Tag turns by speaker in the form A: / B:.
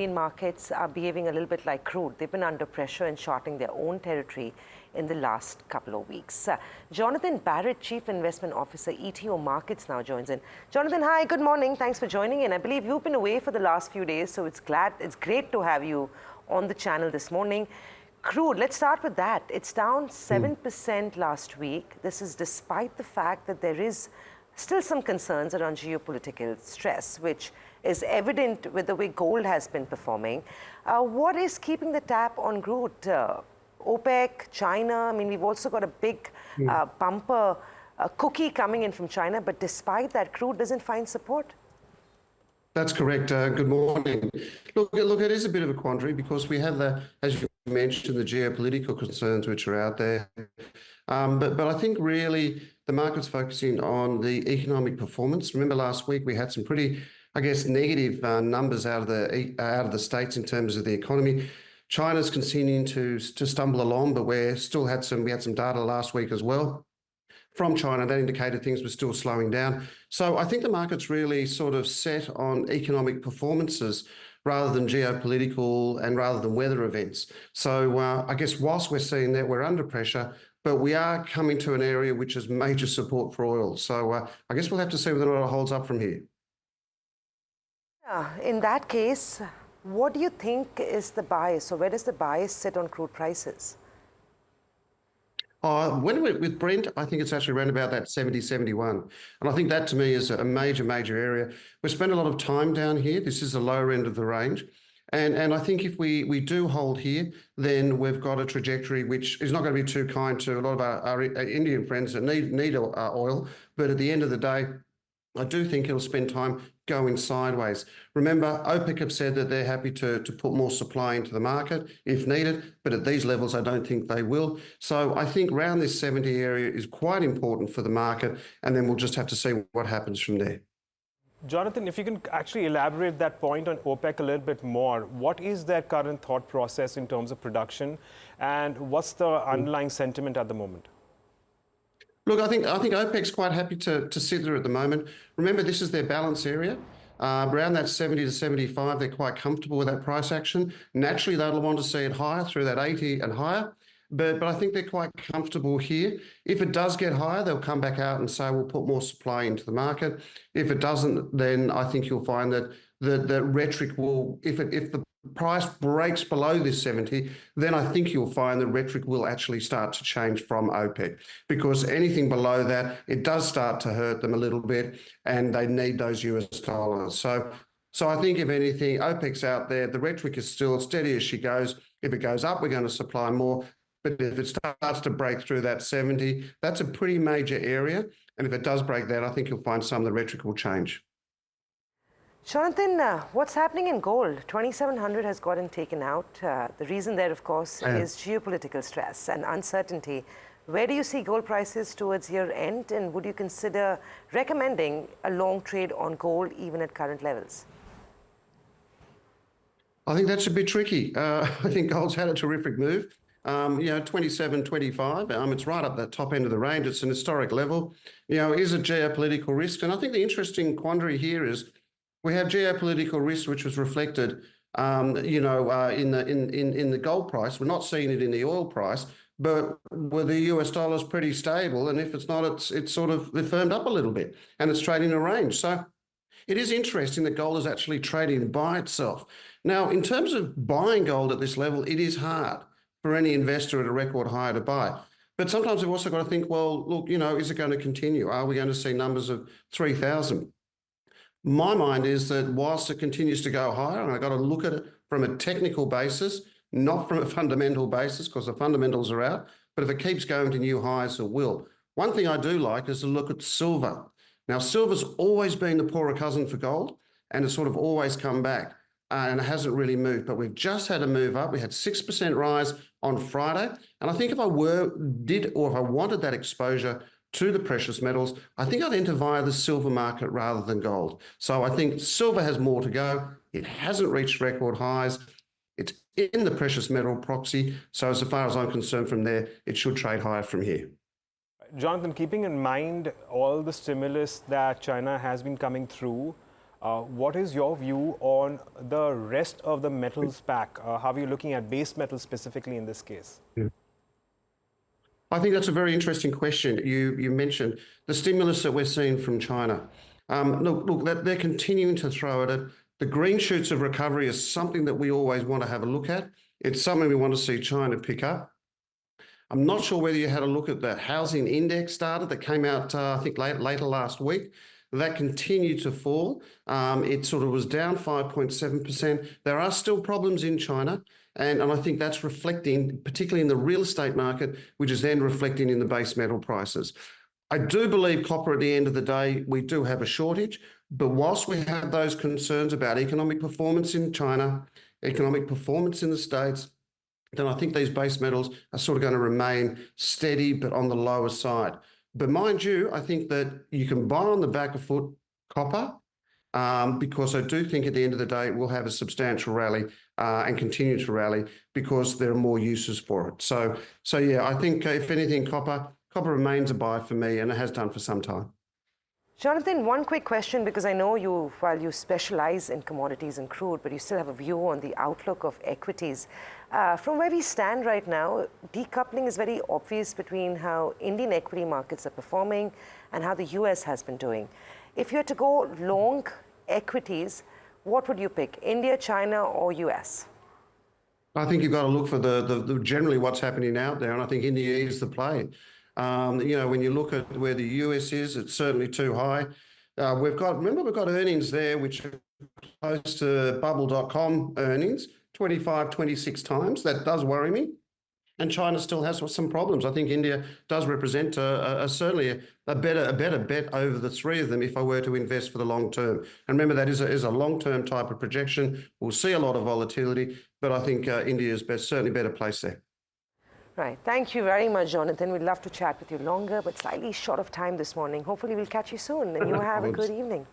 A: Indian markets are behaving a little bit like crude. They've been under pressure and charting their own territory in the last couple of weeks. Jonathan Barrett, Chief Investment Officer, ETO Markets, now joins in. Jonathan, hi, good morning. Thanks for joining in. I believe you've been away for the last few days, so it's great to have you on the channel this morning. Crude, let's start with that. It's down 7% last week. This is despite the fact that there is still some concerns around geopolitical stress, which is evident with the way gold has been performing. What is keeping the tap on crude? OPEC, China? I mean, we've also got a big bumper cookie coming in from China, but despite that, crude doesn't find support.
B: That's correct. Good morning. Look, it is a bit of a quandary because we have as you mentioned, the geopolitical concerns which are out there. But I think really the market's focusing on the economic performance. Remember last week we had some pretty, I guess, negative numbers out of the States in terms of the economy. China's continuing to stumble along, but we had some data last week as well from China that indicated things were still slowing down. So I think the market's really sort of set on economic performances rather than geopolitical and rather than weather events. So I guess whilst we're seeing that we're under pressure, but we are coming to an area which is major support for oil. So I guess we'll have to see whether or not it holds up from here.
A: In that case, what do you think is the bias, or where does the bias sit on crude prices?
B: With Brent, I think it's actually around about that 70, 71. And I think that to me is a major area. We've spent a lot of time down here. This is the lower end of the range. And I think if we do hold here, then we've got a trajectory which is not going to be too kind to a lot of our Indian friends that need oil. But at the end of the day, I do think it'll spend time going sideways. Remember, OPEC have said that they're happy to put more supply into the market if needed, but at these levels, I don't think they will. So I think around this 70 area is quite important for the market, and then we'll just have to see what happens from there.
C: Jonathan, if you can actually elaborate that point on OPEC a little bit more, what is their current thought process in terms of production, and what's the underlying sentiment at the moment?
B: Look, I think OPEC's quite happy to sit there at the moment. Remember, this is their balance area. Around that 70 to 75, they're quite comfortable with that price action. Naturally, they'll want to see it higher through that 80 and higher. But I think they're quite comfortable here. If it does get higher, they'll come back out and say, we'll put more supply into the market. If it doesn't, then I think you'll find that the rhetoric will, if the price breaks below this 70, then I think you'll find the rhetoric will actually start to change from OPEC, because anything below that, it does start to hurt them a little bit, and they need those US dollars. So I think if anything, OPEC's out there, the rhetoric is still steady as she goes. If it goes up, we're going to supply more. But if it starts to break through that 70, that's a pretty major area. And if it does break that, I think you'll find some of the rhetoric will change.
A: Jonathan, what's happening in gold? 2,700 has gotten taken out. The reason there, of course, is geopolitical stress and uncertainty. Where do you see gold prices towards year end? And would you consider recommending a long trade on gold even at current levels?
B: I think that's a bit tricky. I think gold's had a terrific move. 27, 25, it's right up that top end of the range. It's an historic level. Is it geopolitical risk? And I think the interesting quandary here is we have geopolitical risk, which was reflected, in the gold price. We're not seeing it in the oil price, but with the US dollar's pretty stable, and if it's not, it's sort of firmed up a little bit, and it's trading in a range. So it is interesting that gold is actually trading by itself. Now, in terms of buying gold at this level, it is hard for any investor at a record high to buy. But sometimes we've also got to think, well, look, is it going to continue? Are we going to see numbers of 3,000? My mind is that whilst it continues to go higher, and I've got to look at it from a technical basis, not from a fundamental basis, because the fundamentals are out, but if it keeps going to new highs, it will. One thing I do like is to look at silver. Now, silver's always been the poorer cousin for gold, and it's sort of always come back, and it hasn't really moved. But we've just had a move up. We had 6% rise on Friday, and I think if I wanted that exposure to the precious metals, I think I'd enter via the silver market rather than gold. So I think silver has more to go. It hasn't reached record highs. It's in the precious metal proxy. So as far as I'm concerned from there, it should trade higher from here.
C: Jonathan, keeping in mind all the stimulus that China has been coming through, What is your view on the rest of the metals pack? How are you looking at base metals specifically in this case?
B: I think that's a very interesting question. You mentioned the stimulus that we're seeing from China. Look, they're continuing to throw at it. The green shoots of recovery is something that we always want to have a look at. It's something we want to see China pick up. I'm not sure whether you had a look at the housing index data that came out, I think, later last week. That continued to fall. It sort of was down 5.7%. There are still problems in China. And I think that's reflecting, particularly in the real estate market, which is then reflecting in the base metal prices. I do believe copper at the end of the day, we do have a shortage. But whilst we have those concerns about economic performance in China, economic performance in the States, then I think these base metals are sort of going to remain steady, but on the lower side. But mind you, I think that you can buy on the back of foot copper, because I do think at the end of the day, it will have a substantial rally and continue to rally because there are more uses for it. So yeah, I think if anything, copper remains a buy for me, and it has done for some time.
A: Jonathan, one quick question, because I know while you specialize in commodities and crude, but you still have a view on the outlook of equities. From where we stand right now, decoupling is very obvious between how Indian equity markets are performing and how the US has been doing. If you had to go long equities, what would you pick, India, China, or US?
B: I think you've got to look for the generally what's happening out there, and I think India is the play. When you look at where the US is, it's certainly too high. We've got earnings there which are close to bubble.com earnings, 25, 26 times. That does worry me. And China still has some problems. I think India does represent certainly a better bet over the three of them if I were to invest for the long term. And remember, that is a long-term type of projection. We'll see a lot of volatility, but I think India is certainly better placed there.
A: Right. Thank you very much, Jonathan. We'd love to chat with you longer, but slightly short of time this morning. Hopefully we'll catch you soon, and you have a good evening.